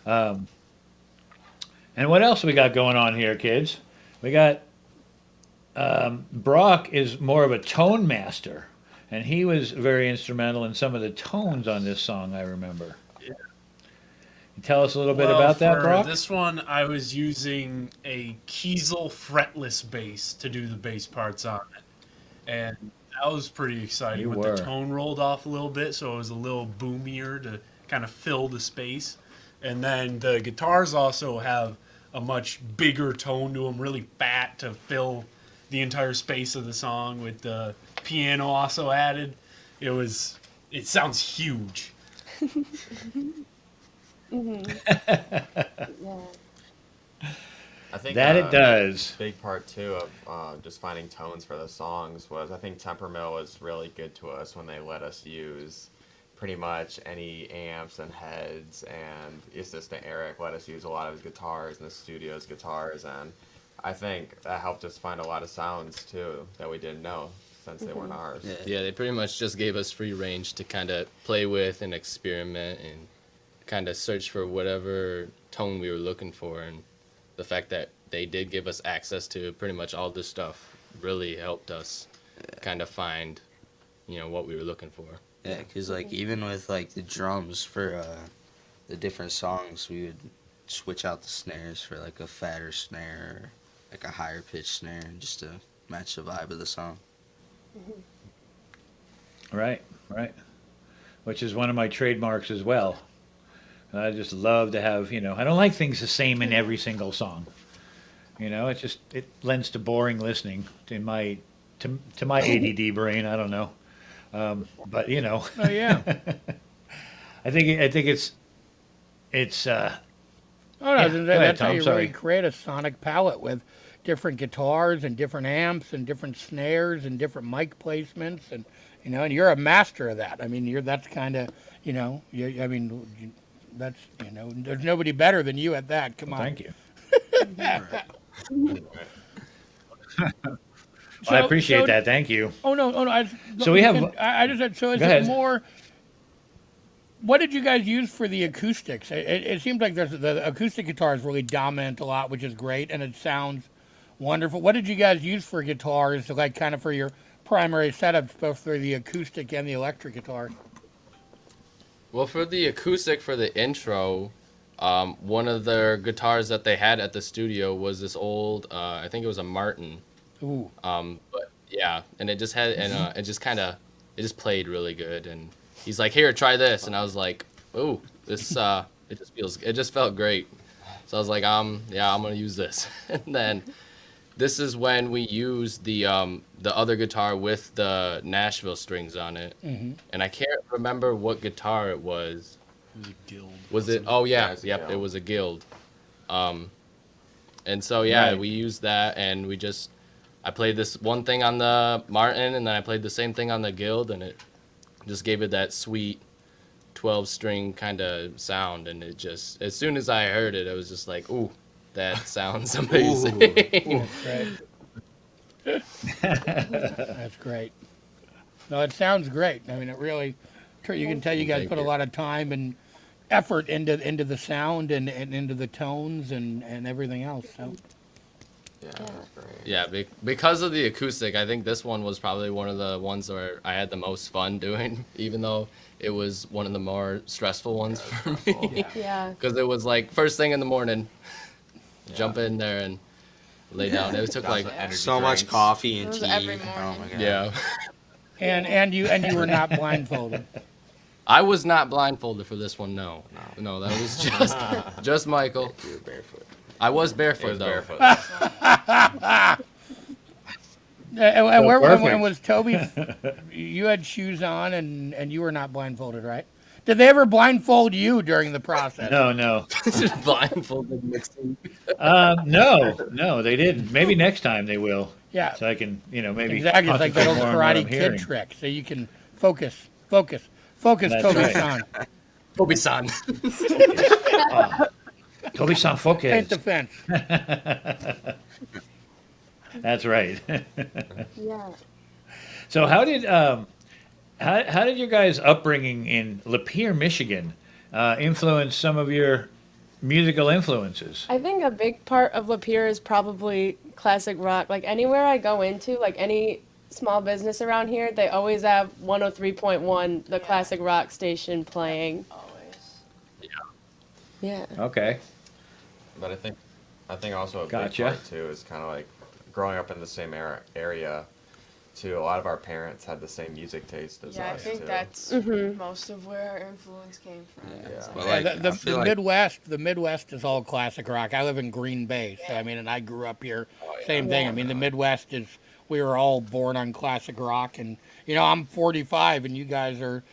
And what else we got going on here, kids? We got Brock is more of a tone master, and he was very instrumental in some of the tones on this song. I remember. Yeah. Tell us a little bit Well, about that, for Brock. this one, I was using a Kiesel fretless bass to do the bass parts on it. And that was pretty exciting You with were. the tone rolled off a little bit, so it was a little boomier to kind of fill the space. And then the guitars also have a much bigger tone to them, really fat to fill the entire space of the song with the piano also added. It sounds huge. Yeah. I think That it does. Big part too of just finding tones for the songs was I think Tempermill was really good to us when they let us use pretty much any amps and heads, and assistant Eric let us use a lot of his guitars and the studio's guitars, and I think that helped us find a lot of sounds too that we didn't know since they weren't ours. Yeah, they pretty much just gave us free range to kind of play with and experiment and kind of search for whatever tone we were looking for. And the fact that they did give us access to pretty much all this stuff really helped us kind of find, what we were looking for. Yeah, because like even with like the drums for the different songs, we would switch out the snares for like a fatter snare, or like a higher pitched snare, just to match the vibe of the song. Right. Which is one of my trademarks as well. I just love to have, I don't like things the same in every single song. It lends to boring listening to my ADD brain. I don't know. But Oh yeah. I think it's Oh no, Yeah, go ahead, that's how Tom, you sorry. really create a sonic palette with different guitars and different amps and different snares and different mic placements, and and you're a master of that. I mean, that's kind of that's there's nobody better than you at that. Come on. thank you. So- I appreciate so- that. Thank you. Oh no! So we have- I just said. So is Go it ahead. more? What did you guys use for the acoustics? It seems like the acoustic guitar is really dominant a lot, which is great, and it sounds wonderful. What did you guys use for guitars, like kind of for your primary setups, both for the acoustic and the electric guitar? Well, for the acoustic for the intro, one of their guitars that they had at the studio was this old, I think it was a Martin. Ooh. But yeah, and it just had, and it just played really good. And he's like, "Here, try this," and I was like, "Oh, this, it just felt great." So I was like, yeah, I'm gonna use this. And then this is when we used the other guitar with the Nashville strings on it, and I can't remember what guitar it was. It was a guild. Was it? Oh yeah, Yeah, it's a yep, guild. it was a guild. And so yeah, Right. we used that, and I played this one thing on the Martin, and then I played the same thing on the guild, and it just gave it that sweet 12-string kind of sound, and it just, as soon as I heard it, I was just like, ooh, that sounds amazing. Great. That's great. No, it sounds great. I mean, it really. You can tell you guys Thank put a you. lot of time and effort into the sound and into the tones and everything else. So Yeah, that's great. Yeah, because of the acoustic, I think this one was probably one of the ones where I had the most fun doing, even though it was one of the more stressful ones for me. Yeah. Because it was like first thing in the morning, jump in there and lay down. It took like So much coffee It and was tea. every Oh morning. my god. yeah. and you were not blindfolded. I was not blindfolded for this one. No, that was just Michael. You were barefoot. I was It barefoot was though. barefoot. And was Toby? You had shoes on and you were not blindfolded, right? Did they ever blindfold you during the process? No. Just blindfolded mixing. No, they didn't. Maybe next time they will. Yeah. So I can, maybe Exactly. It's like that old concentrate more on what Karate I'm Kid hearing. trick. So you can focus, That's Toby-san. Toby-san. Toby-san, focus. Paint the fence. That's right. Yeah. So how did your guys' upbringing in Lapeer, Michigan, influence some of your musical influences? I think a big part of Lapeer is probably classic rock. Like anywhere I go into, like any small business around here, they always have 103.1, the classic rock station playing. Always. Yeah. Okay. But I think also a Gotcha. big part too is kind of like growing up in the same area. Too, a lot of our parents had the same music taste as Yeah, I us think too. that's Mm-hmm. most of where our influence came from. Yeah. But Yeah, like, the I feel like the Midwest is all classic rock. I live in Green Bay, so I mean, and I grew up here. Same thing. I mean, the Midwest is we were all born on classic rock, and I'm 45, and you guys are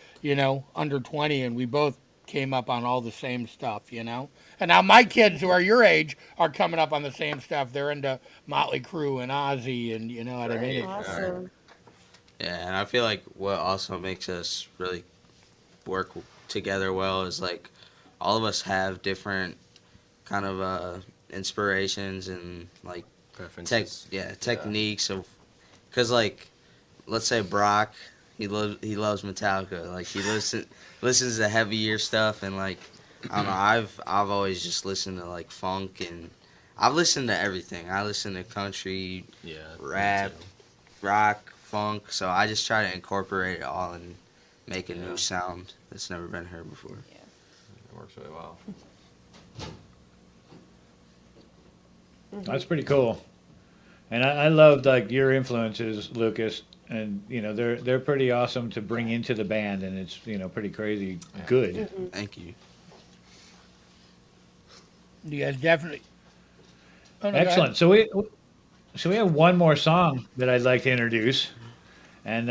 under 20, and we both came up on all the same stuff, And now my kids who are your age are coming up on the same stuff. They're into Motley Crue and Ozzy, and you know what I mean. Awesome. yeah, and I feel like what also makes us really work together well is like all of us have different kind of inspirations and like Preferences. techniques of, because like let's say Brock, he loves Metallica, like he listens to heavier stuff, and like I don't know, I've always just listened to like funk, and I've listened to everything. I listen to country, Yeah. rap, rock, funk, so I just try to incorporate it all and make a new sound that's never been heard before. It works really well. That's pretty cool. And I loved like your influences, Lucas, and they're pretty awesome to bring into the band, and it's pretty crazy good. Thank you. You guys definitely. Oh, no, go ahead. Excellent. So we have one more song that I'd like to introduce, and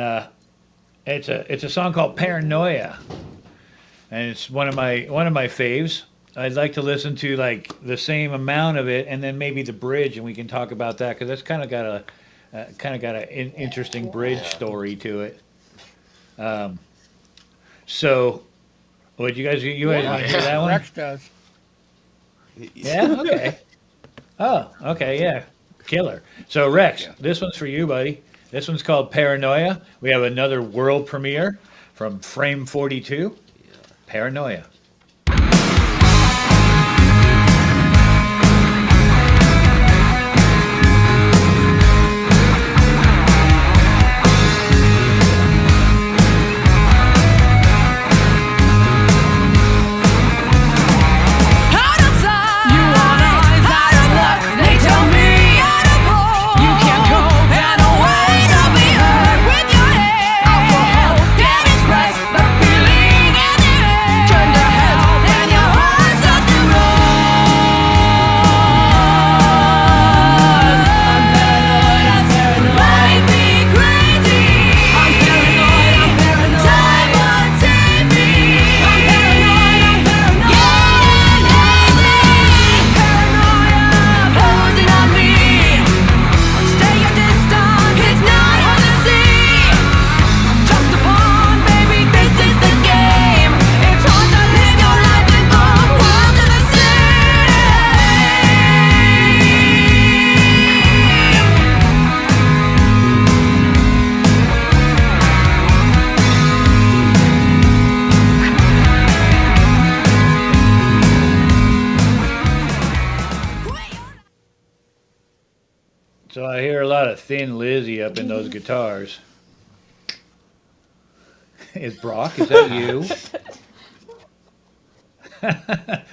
it's a song called Paranoia, and it's one of my faves. I'd like to listen to like the same amount of it, and then maybe the bridge, and we can talk about that because that's kind of got an interesting bridge story to it. So, what you guys want to hear that one? Rex does. Yeah. Okay. Oh. Okay. Yeah. Killer. So Rex, this one's for you, buddy. This one's called Paranoia. We have another world premiere from Frame 42. Paranoia. Turn the So I hear a lot of Thin Lizzy up in those guitars. Is Brock? Is that you,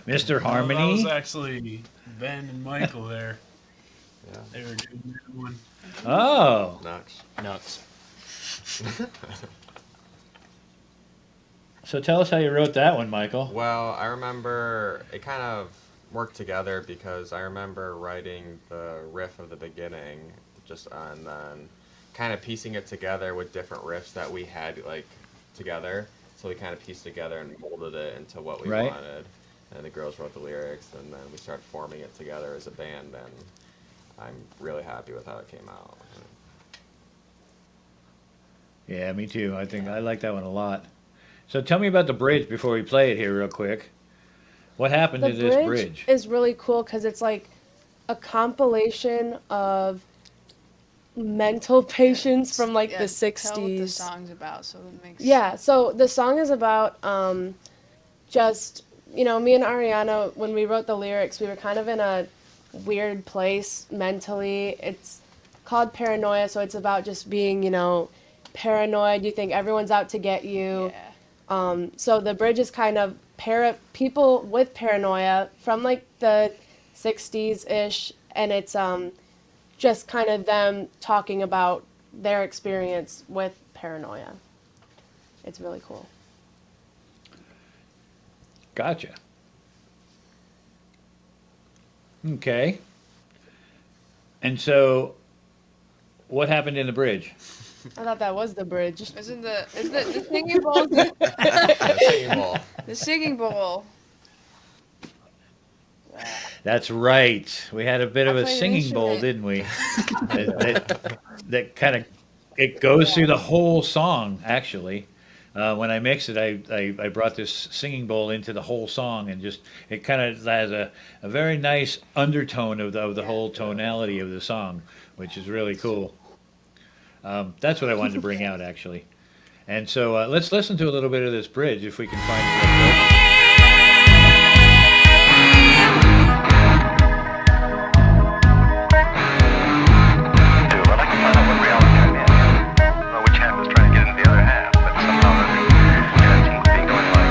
Mr. That Harmony? was actually Ben and Michael there. Yeah. They were doing that one. Oh, Nuts. Nuts. so tell us how you wrote that one, Michael. Well, I remember it kind of worked together because I remember writing the riff of the beginning, and then kind of piecing it together with different riffs that we had like together. So we kind of pieced together and molded it into what we Right. wanted. And the girls wrote the lyrics, and then we started forming it together as a band. And I'm really happy with how it came out. Yeah, me too. I think I like that one a lot. So tell me about the bridge before we play it here real quick. What happened The to this bridge? is really cool because it's like a compilation of mental patients from like the Tell what the 60s. song's about, so that makes Yeah, so the song is about just, me and Ariana, when we wrote the lyrics, we were kind of in a weird place mentally. It's called Paranoia, so it's about just being, paranoid. You think everyone's out to get you. Yeah. So the bridge is kind of people with paranoia from like the 60s-ish, and it's just kind of them talking about their experience with paranoia. It's really cool. Gotcha. Okay. And so, what happened in the bridge? I thought that was the bridge. Isn't the singing bowl Singing bowl. the singing bowl? That's right. We had a bit of I a played an singing bowl, instrument. didn't we? that kind of it goes through the whole song. Actually, when I mixed it, I brought this singing bowl into the whole song, and just it kind of has a very nice undertone of the whole tonality of the song, which is really cool. That's what I wanted to bring out, actually. And so let's listen to a little bit of this bridge if we can find it real quick. I'd like to find out what reality I'm in. Well, which hand was trying to get into the other hand, but somehow it seems to be going like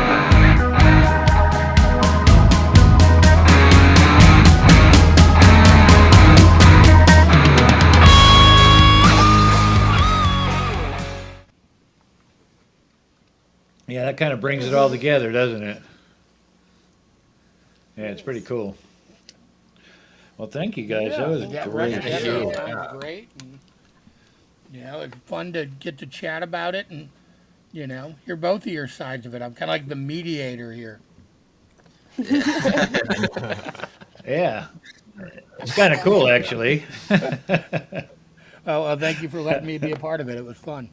Yeah, that kind of brings it all together, doesn't it? Yeah, it's pretty cool. Well, thank you guys. That was that great. record Thank you. sounds great. And, it's fun to get to chat about it and, hear both of your sides of it. I'm kind of like the mediator here. Yeah, it's kind of cool, actually. Oh, well, thank you for letting me be a part of it. It was fun.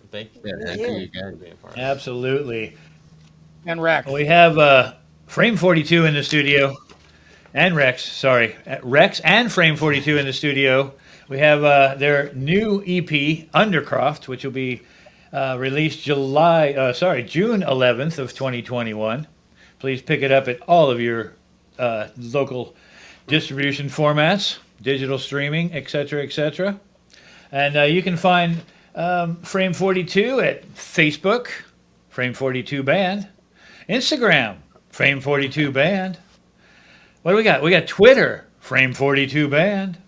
Thank you. Yeah, thank you again. for being a part of it. Absolutely. And Rex. We have Frame 42 in the studio, and Rex. Sorry, Rex and Frame 42 in the studio. We have their new EP, Undercroft, which will be released June 11th of 2021. Please pick it up at all of your local distribution formats, digital streaming, etc., etc. And you can find Frame 42 at Facebook, Frame 42 Band, Instagram, Frame 42 Band. What do we got? We got Twitter, Frame 42 Band,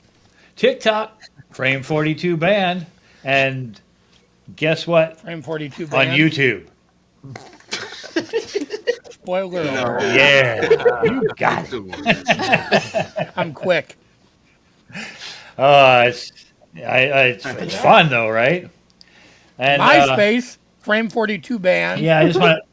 TikTok, Frame 42 Band, and guess what? Frame 42 On band. YouTube. Spoiler alert. Yeah, you got it. I'm quick. It's fun though, right? And MySpace, Frame 42 band. yeah, I just want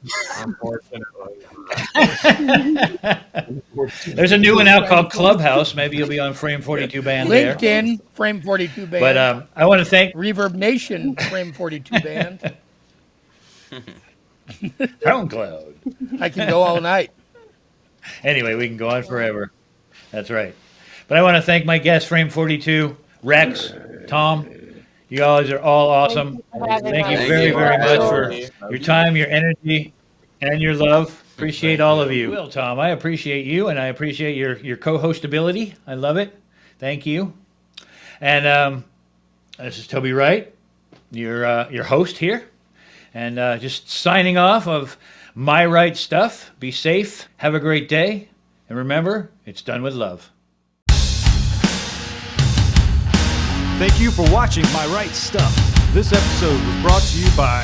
There's a new one out called Clubhouse. Maybe you'll be on Frame 42 Band there. LinkedIn, Frame 42 band. But I want to thank Reverb Nation, Frame 42 band. SoundCloud. I can go all night. Anyway, we can go on forever. That's right. But I want to thank my guests, Frame 42, Rex, Tom. You guys are all awesome. Thank you very, very much for your time, your energy, and your love. Appreciate all of you. Well, Tom, I appreciate you, and I appreciate your co-host ability. I love it. Thank you. And this is Toby Wright, your host here. And just signing off of My Wright Stuff. Be safe. Have a great day. And remember, it's done with love. Thank you for watching My Wright Stuff. This episode was brought to you by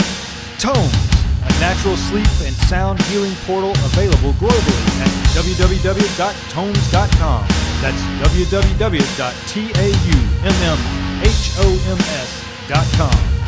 Tones, a natural sleep and sound healing portal available globally at www.tones.com. That's www.taummhoms.com.